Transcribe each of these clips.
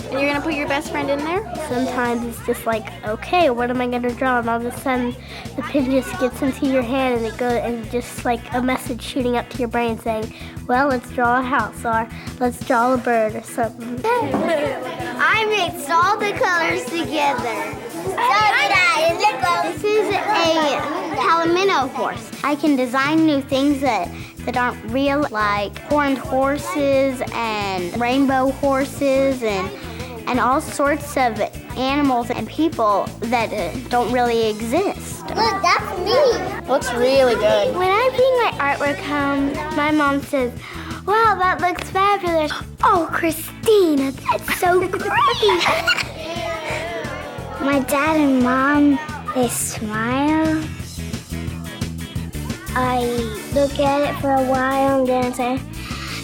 And you're gonna put your best friend in there? Sometimes it's just like, okay, what am I gonna draw? And all of a sudden, the pen just gets into your hand and it goes, and just like a message shooting up to your brain saying, well, let's draw a house, or let's draw a bird or something. I mixed all the colors together. So did I. This is a Palomino horse. I can design new things that aren't real, like horned horses and rainbow horses and all sorts of animals and people that don't really exist. Look, that's me. Looks really good. When I bring my artwork home, my mom says, wow, that looks fabulous. Oh, Christina, that's so great. My dad and mom, they smile. I look at it for a while and then say,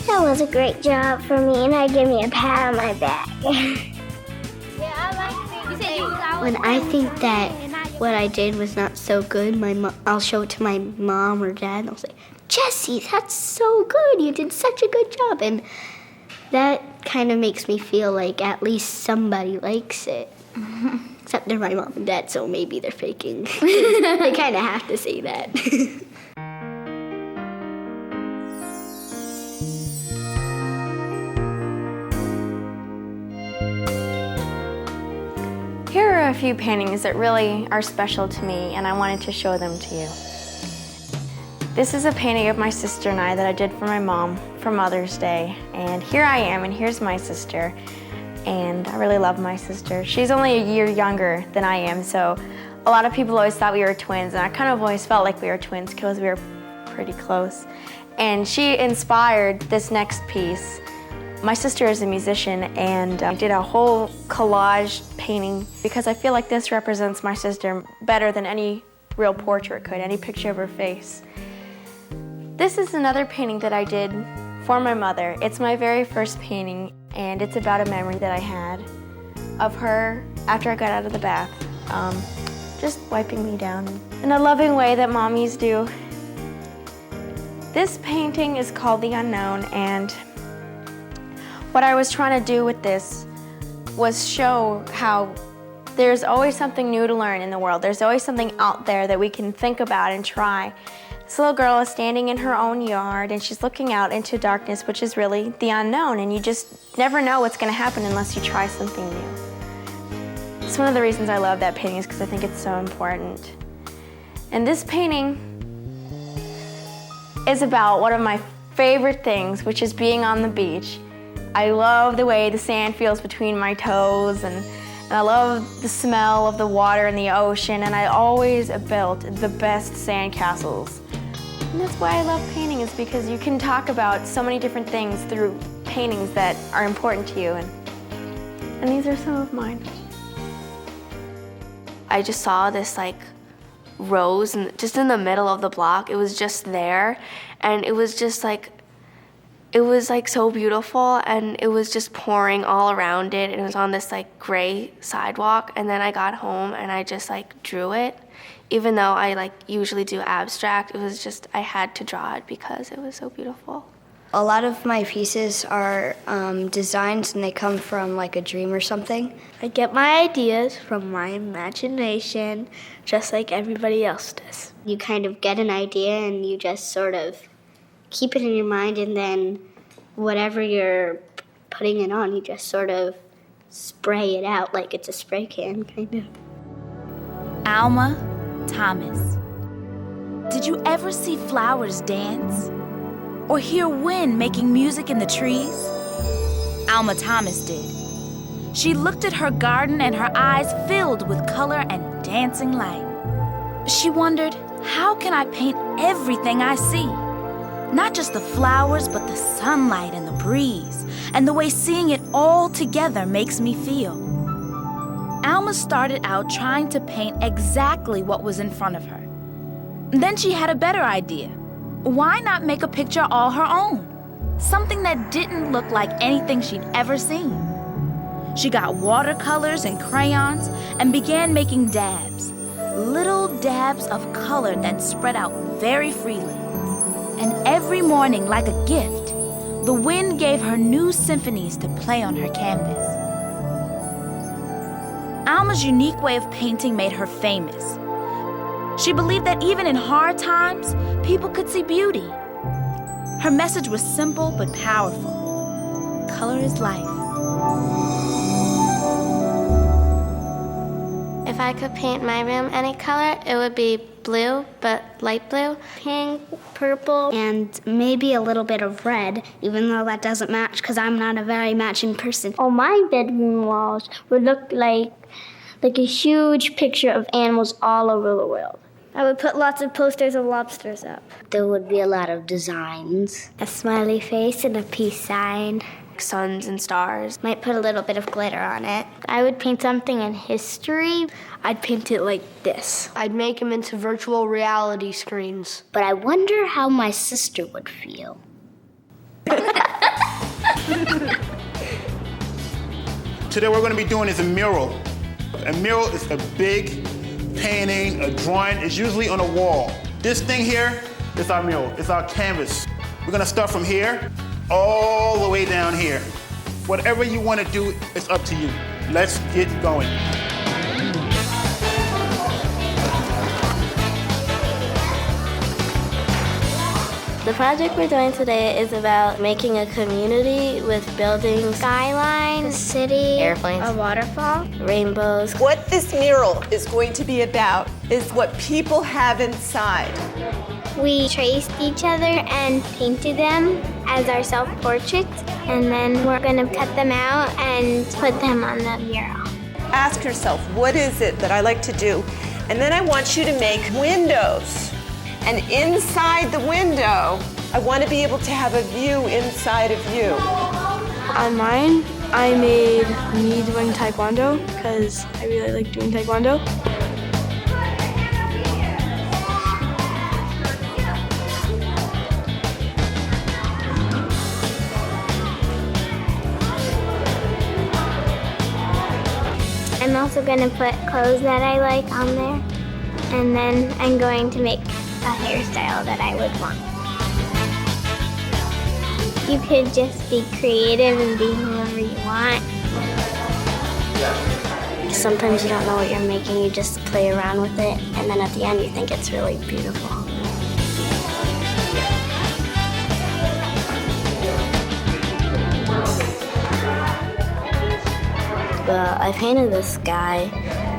that was a great job for me, and I give me a pat on my back. When I think that what I did was not so good, I'll show it to my mom or dad, and they'll say, Jesse, that's so good. You did such a good job. And that kind of makes me feel like at least somebody likes it. Except they're my mom and dad, so maybe they're faking. They kind of have to say that. Here are a few paintings that really are special to me, and I wanted to show them to you. This is a painting of my sister and I that I did for my mom for Mother's Day. And here I am, and here's my sister. And I really love my sister. She's only a year younger than I am, so a lot of people always thought we were twins, and I kind of always felt like we were twins because we were pretty close. And she inspired this next piece. My sister is a musician, and I did a whole collage painting because I feel like this represents my sister better than any real portrait could, any picture of her face. This is another painting that I did for my mother. It's my very first painting, and it's about a memory that I had of her after I got out of the bath, just wiping me down in a loving way that mommies do. This painting is called The Unknown, and what I was trying to do with this was show how there's always something new to learn in the world. There's always something out there that we can think about and try. This little girl is standing in her own yard, and she's looking out into darkness, which is really the unknown, and you just never know what's going to happen unless you try something new. It's one of the reasons I love that painting is because I think it's so important. And this painting is about one of my favorite things, which is being on the beach. I love the way the sand feels between my toes, and I love the smell of the water and the ocean, and I always built the best sand castles. And that's why I love painting, is because you can talk about so many different things through paintings that are important to you, and these are some of mine. I just saw this like rose and just in the middle of the block. It was just there, and it was just like, it was like so beautiful, and it was just pouring all around it, and it was on this like gray sidewalk. And then I got home and I just like drew it. Even though I like usually do abstract, it was just, I had to draw it because it was so beautiful. A lot of my pieces are designs, and they come from like a dream or something. I get my ideas from my imagination, just like everybody else does. You kind of get an idea and you just sort of keep it in your mind, and then whatever you're putting it on, you just sort of spray it out like it's a spray can, kind of. Alma Thomas. Did you ever see flowers dance? Or hear wind making music in the trees? Alma Thomas did. She looked at her garden and her eyes filled with color and dancing light. She wondered, how can I paint everything I see? Not just the flowers, but the sunlight and the breeze, and the way seeing it all together makes me feel. Alma started out trying to paint exactly what was in front of her. Then she had a better idea. Why not make a picture all her own? Something that didn't look like anything she'd ever seen. She got watercolors and crayons and began making dabs, little dabs of color that spread out very freely. And every morning, like a gift, the wind gave her new symphonies to play on her canvas. Alma's unique way of painting made her famous. She believed that even in hard times, people could see beauty. Her message was simple but powerful. Color is life. If I could paint my room any color, it would be blue, but light blue, pink, purple, and maybe a little bit of red, even though that doesn't match because I'm not a very matching person. Oh, my bedroom walls would look like a huge picture of animals all over the world. I would put lots of posters of lobsters up. There would be a lot of designs. A smiley face and a peace sign. Suns and stars. Might put a little bit of glitter on it. I would paint something in history. I'd paint it like this. I'd make them into virtual reality screens. But I wonder how my sister would feel. Today what we're going to be doing is a mural. A mural is a big painting, a drawing. It's usually on a wall. This thing here is our mural. It's our canvas. We're going to start from here all the way down here. Whatever you want to do, it's up to you. Let's get going. The project we're doing today is about making a community with buildings, Skyline, a city, airplanes, a waterfall. rainbows. What this mural is going to be about is what people have inside. We traced each other and painted them as our self-portraits, and then we're going to cut them out and put them on the mural. Ask yourself, what is it that I like to do? And then I want you to make windows. And inside the window, I want to be able to have a view inside of you. On mine, I made me doing taekwondo because I really like doing taekwondo. I'm also going to put clothes that I like on there, and then I'm going to make a hairstyle that I would want. You could just be creative and be whoever you want. Sometimes you don't know what you're making, you just play around with it, and then at the end you think it's really beautiful. Well, I painted this guy,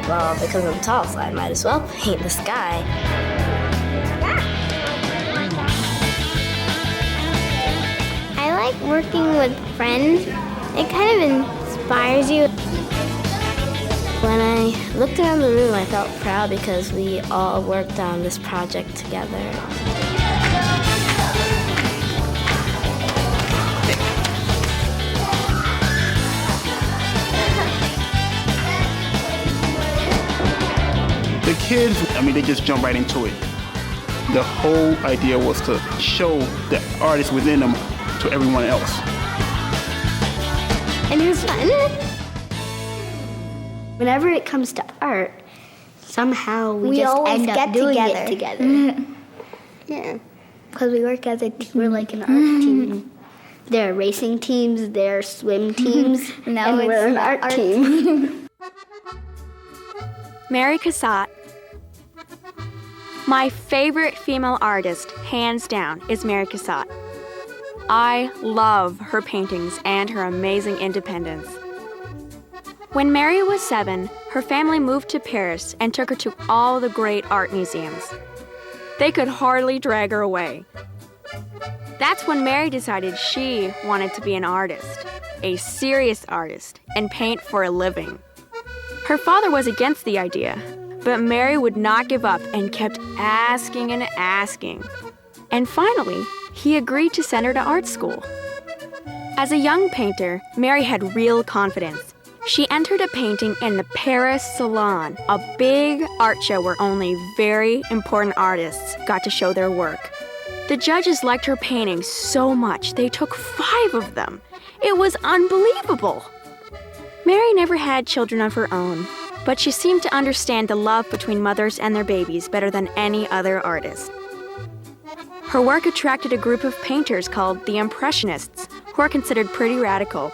well, because I'm tall, so I might as well paint this guy. I like working with friends. It kind of inspires you. When I looked around the room, I felt proud because we all worked on this project together. The kids, they just jump right into it. The whole idea was to show the artist within them to everyone else. And it was fun. Whenever it comes to art, somehow we just always end up get doing together. it together. Yeah, because we work as a team. We're like an art team. There are racing teams, there are swim teams, and we're an art team. Mary Cassatt. My favorite female artist, hands down, is Mary Cassatt. I love her paintings and her amazing independence. When Mary was 7, her family moved to Paris and took her to all the great art museums. They could hardly drag her away. That's when Mary decided she wanted to be an artist, a serious artist, and paint for a living. Her father was against the idea, but Mary would not give up and kept asking and asking. And finally, he agreed to send her to art school. As a young painter, Mary had real confidence. She entered a painting in the Paris Salon, a big art show where only very important artists got to show their work. The judges liked her paintings so much, they took 5 of them. It was unbelievable. Mary never had children of her own, but she seemed to understand the love between mothers and their babies better than any other artist. Her work attracted a group of painters called the Impressionists, who are considered pretty radical.